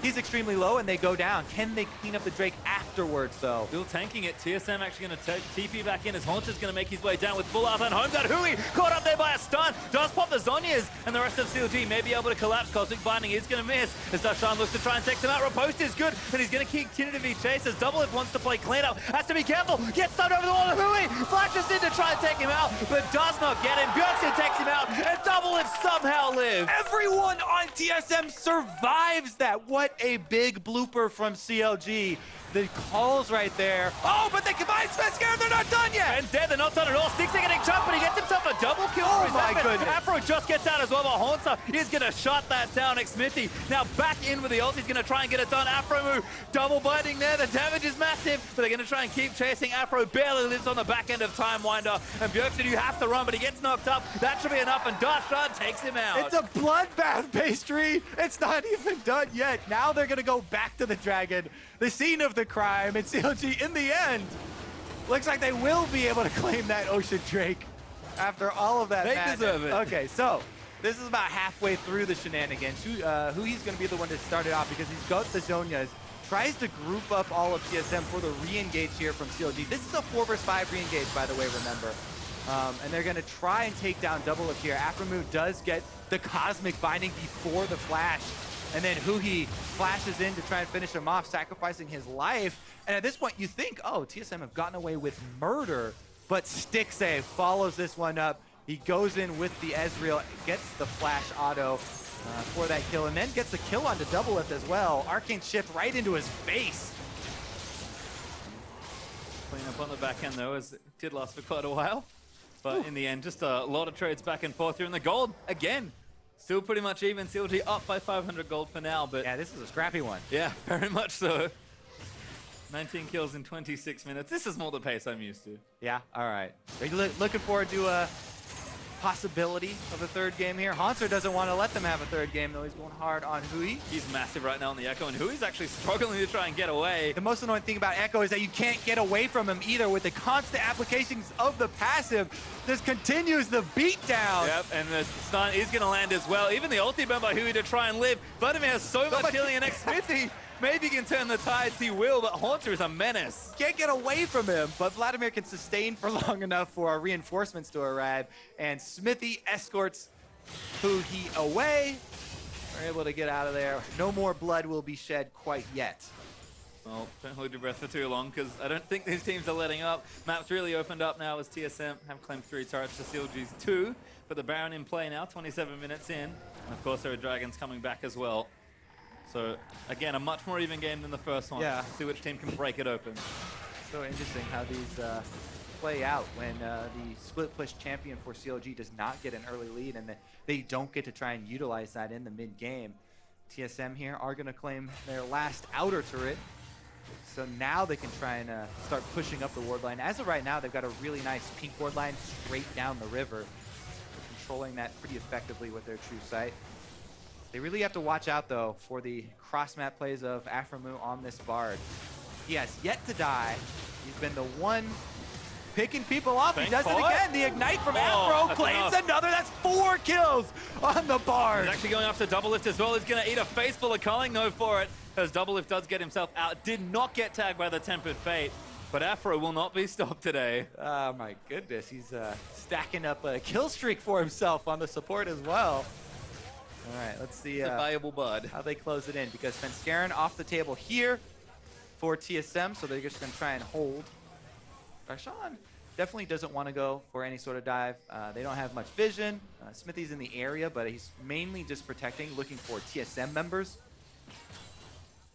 He's extremely low, and they go down. Can they clean up the Drake afterwards, though? Still tanking it. TSM actually going to TP back in as Haunter's going to make his way down with full out and home got Huhi caught up there by a stun. Does pop the Zhonya's, and the rest of CLG may be able to collapse. Cosmic Binding is going to miss as Darshan looks to try and take him out. Riposte is good, and he's going to continue to be chased as Doublelift wants to play cleanup. Has to be careful. Gets stunned over the wall. Huhi flashes in to try and take him out, but does not get him. Björksen takes him out, and Doublelift somehow lives. Everyone on TSM survives that. What a big blooper from CLG. The calls right there. Oh, but they combine Svenskeren, they're not done yet! And dead, they're not done at all. Stixay getting chopped, but he gets himself a double kill. Oh my goodness. Afro just gets out as well, but Haunter is going to shut that down. X-Smithy now back in with the ult. He's going to try and get it done. Afro move, double binding there. The damage is massive, but they're going to try and keep chasing. Afro barely lives on the back end of Time Winder. And Björksen, you have to run, but he gets knocked up. That should be enough, and Darshan takes him out. It's a bloodbath, Pastry. It's not even done yet. Now they're going to go back to the dragon, the scene of the crime, and CLG, in the end, looks like they will be able to claim that Ocean Drake after all of that. They madness. deserve it. Okay, so this is about halfway through the shenanigans. Who he's going to be the one to start it off because he's got the Zhonyas. Tries to group up all of TSM for the re-engage here from CLG. This is a 4 vs 5 re-engage, by the way, remember. And they're going to try and take down Doublelift here. Afromu does get the Cosmic Binding before the flash. And then Huhi flashes in to try and finish him off, sacrificing his life. And at this point, you think, oh, TSM have gotten away with murder. But Stixay follows this one up. He goes in with the Ezreal, gets the flash auto for that kill, and then gets the kill onto Doublelift as well. Arcane Shift right into his face. Clean up on the back end, though, as it did last for quite a while. But in the end, just a lot of trades back and forth here. And the gold, again, still pretty much even. CLG up by 500 gold for now, but Yeah, this is a scrappy one. yeah, very much so. 19 kills in 26 minutes. This is more the pace I'm used to. Yeah, all right. Are you looking forward to a possibility of a third game here? Haunter doesn't want to let them have a third game, though. He's going hard on Hui. He's massive right now on the Echo, and Hui's actually struggling to try and get away. The most annoying thing about Echo is that you can't get away from him either with the constant applications of the passive. This continues the beatdown. Yep, and the stun is going to land as well. Even the ulti burn by Hui to try and live. Vladimir has so much healing, and Smithy maybe can turn the tides, he will, but Haunter is a menace. Can't get away from him, but Vladimir can sustain for long enough for our reinforcements to arrive, and Smithy escorts Hui away. We're able to get out of there. No more blood will be shed quite yet. Well, don't hold your breath for too long, because I don't think these teams are letting up. Map's really opened up now as TSM have claimed 3 turrets to CLG's 2, but the Baron in play now, 27 minutes in. And of course, there are Dragons coming back as well. So, again, a much more even game than the first one. Yeah. See which team can break it open. So interesting how these play out when the split push champion for CLG does not get an early lead and they don't get to try and utilize that in the mid game. TSM here are going to claim their last outer turret. So now they can try and start pushing up the ward line. As of right now, they've got a really nice pink ward line straight down the river. They're controlling that pretty effectively with their true sight. They really have to watch out, though, for the cross-map plays of Aframu on this Bard. He has yet to die. He's been the one picking people off. He does it again. The Ignite from Afro claims another. That's 4 kills on the Bard. He's actually going after Double Lift as well. He's going to eat a face full of culling, though, for it, as Double Lift does get himself out. Did not get tagged by the Tempered Fate, but Afro will not be stopped today. Oh, my goodness. He's stacking up a kill streak for himself on the support as well. All right, let's see a valuable bud. How they close it in, because Fenskaren off the table here for TSM, so they're just going to try and hold. Darshan definitely doesn't want to go for any sort of dive. They don't have much vision. Smithy's in the area, but he's mainly just protecting, looking for TSM members.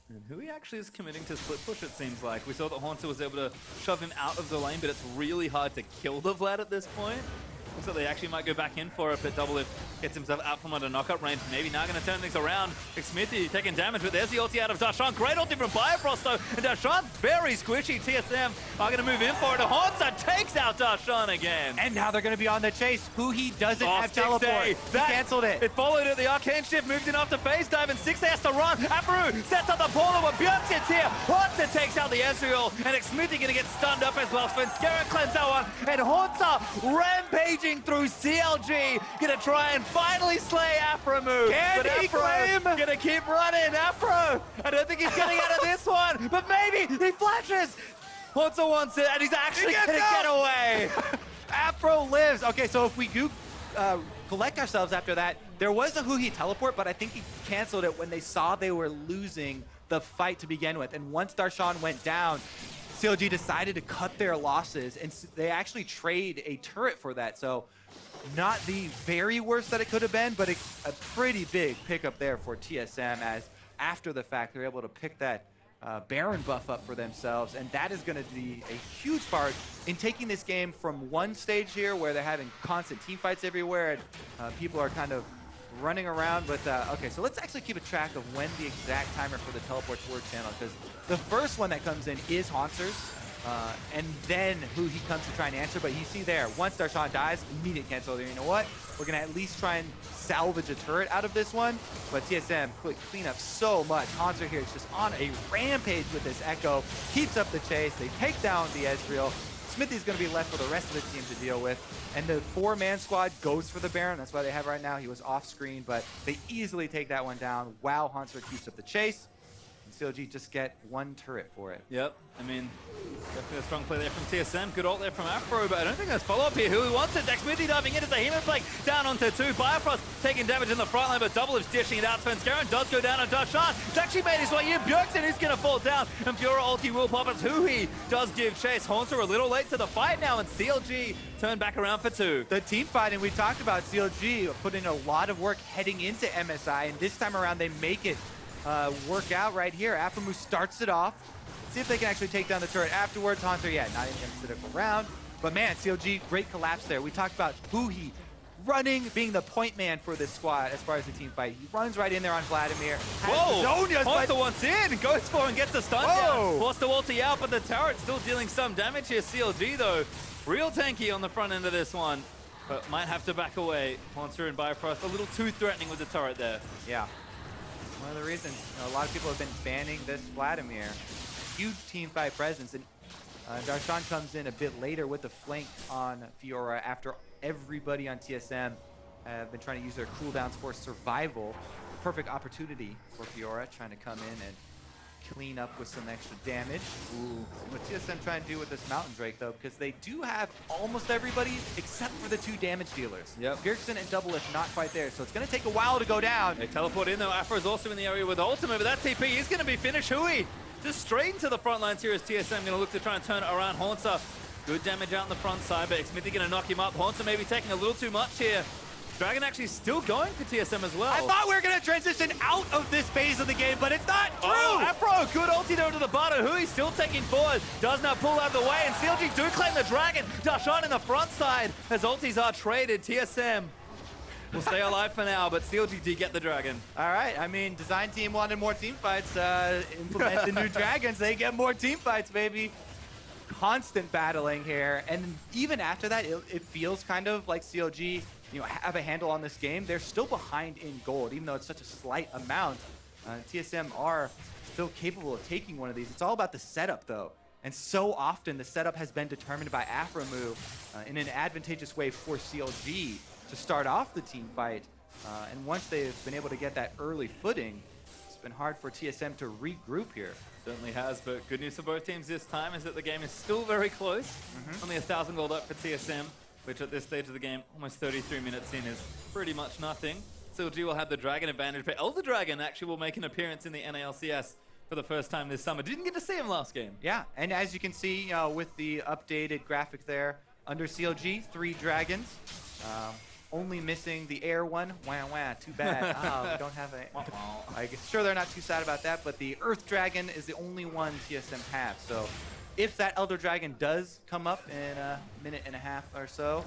And Hui actually is committing to split push, it seems like. We saw that Haunter was able to shove him out of the lane, but it's really hard to kill the Vlad at this point. So they actually might go back in for it, but Double Lift gets himself out from under knockup range. Maybe now going to turn things around. Smithy taking damage, but there's the ulti out of Darshan. Great ulti from Bifrost, though. And Darshan's very squishy. TSM are going to move in for it. Haunter takes out Darshan again. And now they're going to be on the chase. Hui doesn't have teleport. He canceled it. It followed it. The Arcane Shift moved in after phase dive, and 6 has to run. Aperu sets up the portal, but Björk sits here. Haunter takes out the Ezreal, and Smithy going to get stunned up as well. Svenskeren claims that one, and Haunter rampaging through CLG, gonna try and finally slay Aframu. Can he claim? Gonna keep running. Afro, I don't think he's getting out of this one, but maybe he flashes. Haunter wants it, and he's actually gonna get away. Afro lives. Okay, so if we do collect ourselves after that, there was a Hui teleport, but I think he canceled it when they saw they were losing the fight to begin with. And once Darshan went down, CLG decided to cut their losses, and they actually trade a turret for that. So not the very worst that it could have been, but a pretty big pickup there for TSM, as after the fact, they're able to pick that Baron buff up for themselves, and that is going to be a huge part in taking this game from one stage here where they're having constant team fights everywhere, and people are kind of running around. But okay, so let's actually keep a track of when the exact timer for the teleport towards channel, because the first one that comes in is Haunter's, and then Hui comes to try and answer. But you see there, once Darshan dies, immediate cancel there. You know what? We're gonna at least try and salvage a turret out of this one. But TSM clean up so much. Haunter here is just on a rampage with this Echo, keeps up the chase. They take down the Ezreal. Smithy's going to be left for the rest of the team to deal with. And the 4-man squad goes for the Baron. That's why they have right now. He was off screen, but they easily take that one down while Haunter keeps up the chase. And CLG just get one turret for it. Yep. I mean, definitely a strong play there from TSM. Good ult there from Afro, but I don't think there's follow-up here. Who wants it? Smithy diving in as a Hemo Flake down onto 2. Bifrost taking damage in the front line, but Double Lift's dishing it out. Svenskeren does go down on Darshan. He's actually made his way in. Björksen is going to fall down, and Fiora ulti will pop as Hui does give chase. Haunter a little late to the fight now, and CLG turn back around for 2. The team fight, and we talked about CLG put in a lot of work heading into MSI, and this time around they make it work out right here. Aframu starts it off. See if they can actually take down the turret afterwards. Haunter, yeah, not even going to sit up around. But man, CLG, great collapse there. We talked about Hui running, being the point man for this squad as far as the team fight. He runs right in there on Vladimir. Whoa! Hunter wants in, goes for and gets the stun down. Forced the ulti out, but the turret's still dealing some damage here. CLG though, real tanky on the front end of this one, but might have to back away. Monster and Bifrost a little too threatening with the turret there. Yeah. One of the reasons a lot of people have been banning this Vladimir. Huge team fight presence, and Darshan comes in a bit later with the flank on Fiora after everybody on TSM have been trying to use their cooldowns for survival. Perfect opportunity for Fiora, trying to come in and clean up with some extra damage. Ooh. What TSM trying to do with this Mountain Drake though, because they do have almost everybody except for the 2 damage dealers. Yep. Pearson and Double Lift not quite there, so it's going to take a while to go down. They teleport in though. Afro's also in the area with ultimate, but that TP is going to be finished. Hui just straight into the front lines here as TSM going to look to try and turn it around. Haunter, good damage out on the front side, but Smithy going to knock him up. Haunter maybe taking a little too much here. Dragon actually still going for TSM as well. I thought we were going to transition out of this phase of the game, but it's not true! Oh, Afro, good ulti there to the bottom. Hui still taking forward, does not pull out of the way, and CLG do claim the Dragon. Darshan in the front side as ultis are traded. TSM will stay alive for now, but CLG did get the Dragon. All right, I mean, design team wanted more team fights. Implement the new Dragons, they get more team fights, baby. Constant battling here, and even after that, it feels kind of like CLG have a handle on this game. They're still behind in gold, even though it's such a slight amount. TSM are still capable of taking one of these. It's all about the setup, though. And so often, the setup has been determined by Afromu in an advantageous way for CLG to start off the team fight. And once they've been able to get that early footing, it's been hard for TSM to regroup here. Certainly has, but good news for both teams this time is that the game is still very close. Only 1,000 gold up for TSM, which at this stage of the game, almost 33 minutes in, is pretty much nothing. CLG will have the Dragon advantage, but Elder Dragon actually will make an appearance in the NALCS for the first time this summer. Didn't get to see him last game. Yeah, and as you can see with the updated graphic there, under CLG, 3 Dragons. Only missing the air one. Wah, wah, too bad. We don't have a... I'm sure they're not too sad about that, but the Earth Dragon is the only one TSM has. So if that Elder Dragon does come up in a minute and a half or so,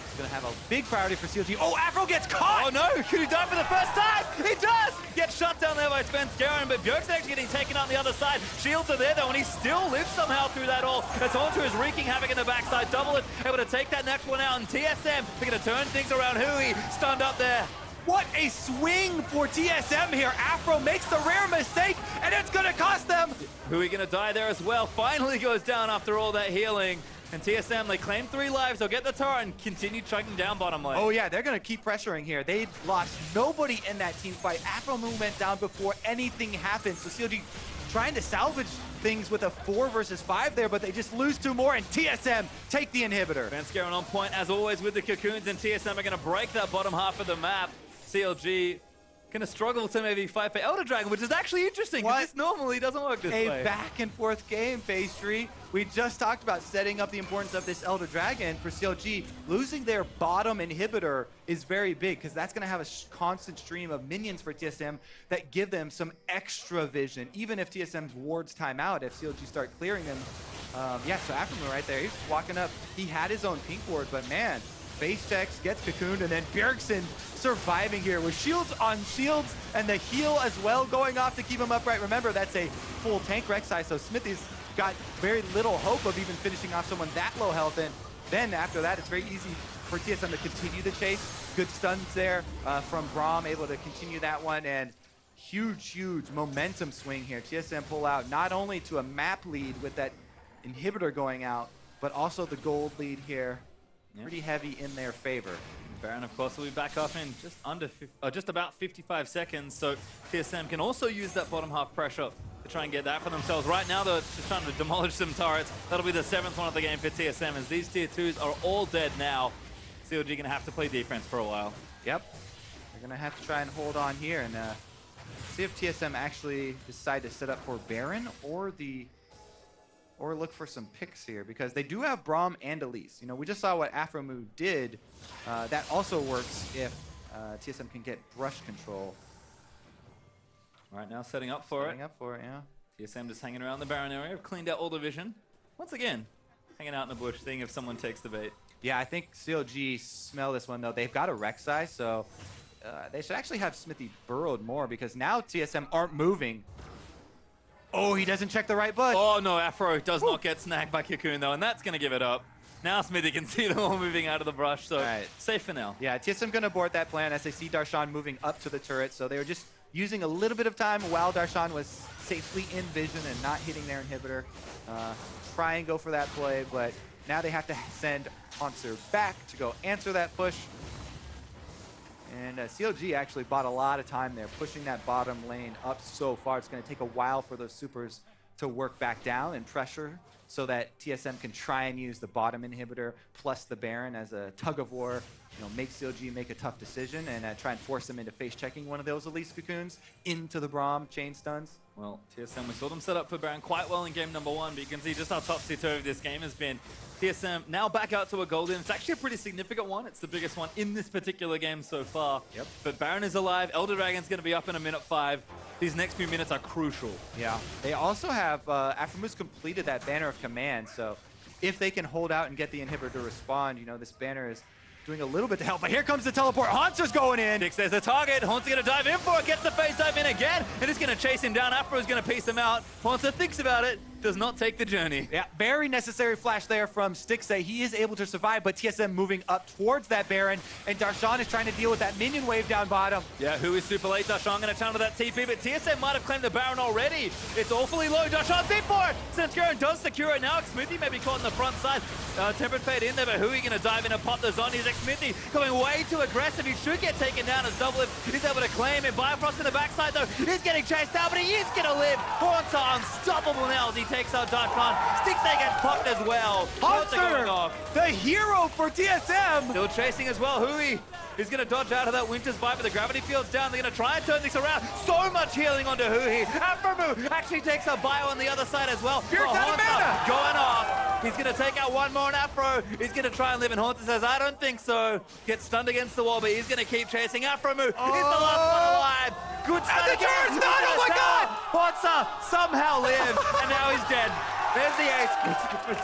it's going to have a big priority for CLG. Oh, Afro gets caught! Oh no, could he die for the first time? He does! Gets shut down there by Spence Garen, but Bjerg's actually getting taken out on the other side. Shields are there though, and he still lives somehow through that all. As Haunter is wreaking havoc in the backside. Double it, able to take that next one out, and TSM, they're going to turn things around. Hui stunned up there. What a swing for TSM here. Afro makes the rare mistake, and it's going to cost them. Hui going to die there as well. Finally goes down after all that healing. And TSM, they claim 3 lives. They'll get the turret and continue chugging down bottom lane. Oh yeah, they're going to keep pressuring here. They lost nobody in that team fight. Afro went down before anything happened. So CLG trying to salvage things with a 4 versus 5 there, but they just lose 2 more, and TSM take the inhibitor. Spence Garen on point, as always, with the cocoons, and TSM are going to break that bottom half of the map. CLG going to struggle to maybe fight for Elder Dragon, which is actually interesting, because this normally doesn't work this way. A back and forth game, Pastry. We just talked about setting up the importance of this Elder Dragon for CLG. Losing their bottom inhibitor is very big, because that's going to have a constant stream of minions for TSM that give them some extra vision, even if TSM's wards time out, if CLG start clearing them. Yeah, so Aftermoon right there, he's walking up. He had his own pink ward, but man, face checks, gets cocooned, and then Bjergsen surviving here with shields on shields and the heal as well going off to keep him upright. Remember, that's a full tank Rek'Sai, so Smithy's got very little hope of even finishing off someone that low health, and then after that, it's very easy for TSM to continue the chase. Good stuns there from Braum, able to continue that one, and huge momentum swing here. TSM pull out not only to a map lead with that inhibitor going out, but also the gold lead here. Pretty heavy in their favor. Baron, of course, will be back up in just about 55 seconds, so TSM can also use that bottom half pressure to try and get that for themselves. Right now, they're just trying to demolish some turrets. That'll be the 7th one of the game for TSM, as these tier 2s are all dead now. CLG going to have to play defense for a while. Yep. They're going to have to try and hold on here and see if TSM actually decide to set up for Baron or look for some picks here, because they do have Braum and Elise. You know, we just saw what Afromu did. That also works if TSM can get brush control. Right now, setting up for it. Setting up for it, yeah. TSM just hanging around the Baron area. Cleaned out all the vision. Once again, hanging out in the bush, seeing if someone takes the bait. Yeah, I think CLG smell this one, though. They've got a Rek'Sai, so they should actually have Smithy burrowed more because now TSM aren't moving. Oh, he doesn't check the right bush. Oh, no, Afro does not get snagged by Cocoon, though, and that's going to give it up. Now Smithy can see them all moving out of the brush, so safe for now. Yeah, TSM going to abort that plan as they see Darshan moving up to the turret, so they were just using a little bit of time while Darshan was safely in vision and not hitting their inhibitor. Try and go for that play, but now they have to send Haunter back to go answer that push. And CLG actually bought a lot of time there, pushing that bottom lane up so far. It's going to take a while for those supers to work back down and pressure so that TSM can try and use the bottom inhibitor plus the Baron as a tug of war, make CLG make a tough decision and try and force them into face checking one of those Elise Cocoons into the Braum chain stuns. Well, TSM, we saw them set up for Baron quite well in game number 1, but you can see just how topsy-turvy this game has been. TSM now back out to a golden. It's actually a pretty significant one. It's the biggest one in this particular game so far. Yep. But Baron is alive. Elder Dragon's going to be up in a minute 5. These next few minutes are crucial. Yeah. They also have, Afromoose completed that banner of command, so if they can hold out and get the inhibitor to respond, this banner is doing a little bit to help. But here comes the teleport. Haunter's going in. Dix, there's a target. Haunter's going to dive in for it. Gets the face dive in again. And it's going to chase him down. Afro's going to piece him out. Haunter thinks about it. Does not take the journey. Yeah, very necessary flash there from Stixay. He is able to survive, but TSM moving up towards that Baron, and Darshan is trying to deal with that minion wave down bottom. Yeah, who is super late? Darshan going to channel that TP, but TSM might have claimed the Baron already. It's awfully low. Darshan's in for it. Centurion does secure it now. Smithy may be caught in the front side. Tempered Fade in there, but who are going to dive in and pop those on? He's Smithy going way too aggressive. He should get taken down as Double Lift. He's able to claim it. Bifrost in the backside, though. He's getting chased down, but he is going to live. Haunter unstoppable now as he takes out Darshan. Stixay gets popped as well. Haunter, the hero for TSM. Still chasing as well. Hui is going to dodge out of that Winter's Bite, but the gravity field's down. They're going to try and turn this around. So much healing onto Hui. Afromu actually takes a bio on the other side as well. Haunter going off. He's going to take out one more on Afro. He's going to try and live, and Haunter says, I don't think so. Gets stunned against the wall, but he's going to keep chasing. Afromu is the last one alive. Good stun again. Oh my God! Haunter somehow lived, and now he's dead. There's the ace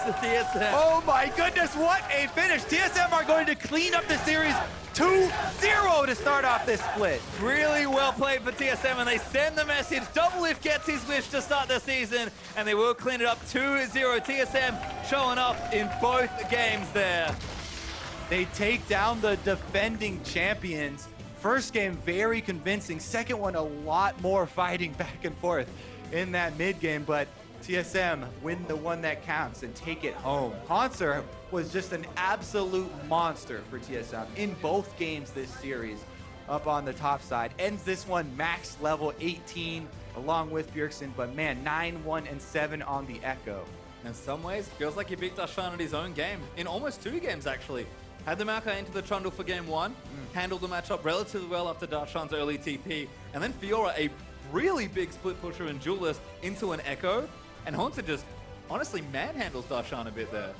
for TSM. Oh my goodness, what a finish. TSM are going to clean up the series 2-0 to start off this split. Really well played for TSM, and they send the message. Double Lift gets his wish to start the season, and they will clean it up 2-0. TSM showing up in both games there. They take down the defending champions. First game, very convincing. Second one, a lot more fighting back and forth in that mid game, but TSM win the one that counts and take it home. Haunter was just an absolute monster for TSM in both games this series. Up on the top side, ends this one max level 18 along with Bjergsen, but man, 9-1-7 on the Echo. In some ways, feels like he beat Darshan in his own game, in almost 2 games actually. Had the Maokai into the trundle for game 1, handled the matchup relatively well after Darshan's early TP, and then Fiora, a really big split pusher and duelist, into an Echo. And Haunter just honestly manhandles Darshan a bit there.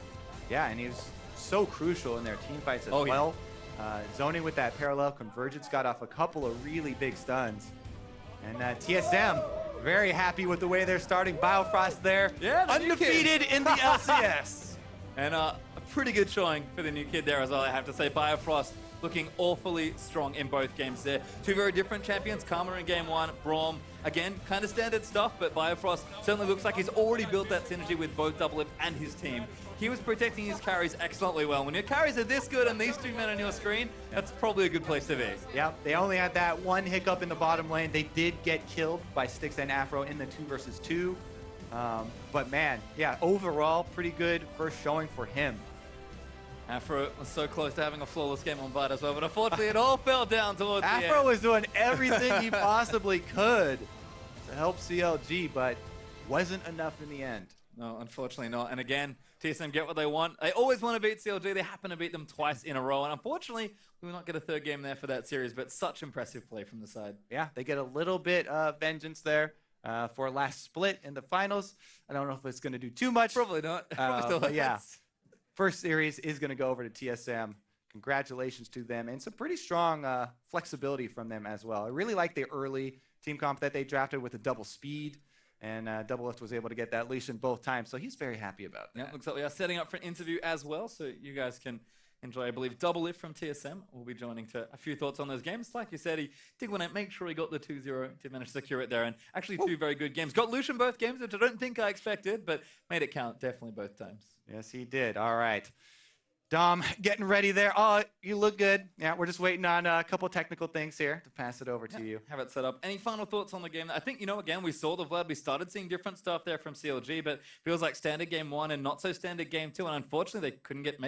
Yeah, and he was so crucial in their team fights as well. Zoning with that parallel convergence got off a couple of really big stuns. And TSM, very happy with the way they're starting. Biofrost there, undefeated in the LCS. And a pretty good showing for the new kid there as well, I have to say. Biofrost looking awfully strong in both games there. 2 very different champions, Karma in game 1, Braum, again, kind of standard stuff, but Biofrost certainly looks like he's already built that synergy with both Double Lift and his team. He was protecting his carries excellently well. When your carries are this good and these 2 men on your screen, that's probably a good place to be. Yeah, they only had that one hiccup in the bottom lane. They did get killed by Styx and Afro in the 2 versus 2. But man, yeah, overall, pretty good first showing for him. Afro was so close to having a flawless game on Bite as well, but unfortunately it all fell down towards the end. Afro was doing everything he possibly could to help CLG, but wasn't enough in the end. No, unfortunately not. And again, TSM get what they want. They always want to beat CLG. They happen to beat them twice in a row. And unfortunately, we will not get a 3rd game there for that series, but such impressive play from the side. Yeah, they get a little bit of vengeance there for last split in the finals. I don't know if it's going to do too much. Probably not. Probably still but yeah. First series is going to go over to TSM. Congratulations to them, and some pretty strong flexibility from them as well. I really like the early team comp that they drafted with the double speed. And Doublelift was able to get that Lucian both times, so he's very happy about that. Yeah, looks like we are setting up for an interview as well, so you guys can enjoy, I believe, Doublelift from TSM will be joining to a few thoughts on those games. Like you said, he did want to make sure he got the 2-0, did manage to secure it there, and actually two very good games. Got Lucian both games, which I don't think I expected, but made it count definitely both times. Yes, he did. All right. Dom, getting ready there. Oh, you look good. Yeah, we're just waiting on a couple technical things here to pass it over to you. Have it set up. Any final thoughts on the game? I think, you know, again, we saw the Vlad. We started seeing different stuff there from CLG, but feels like standard game 1 and not so standard game 2, and unfortunately they couldn't make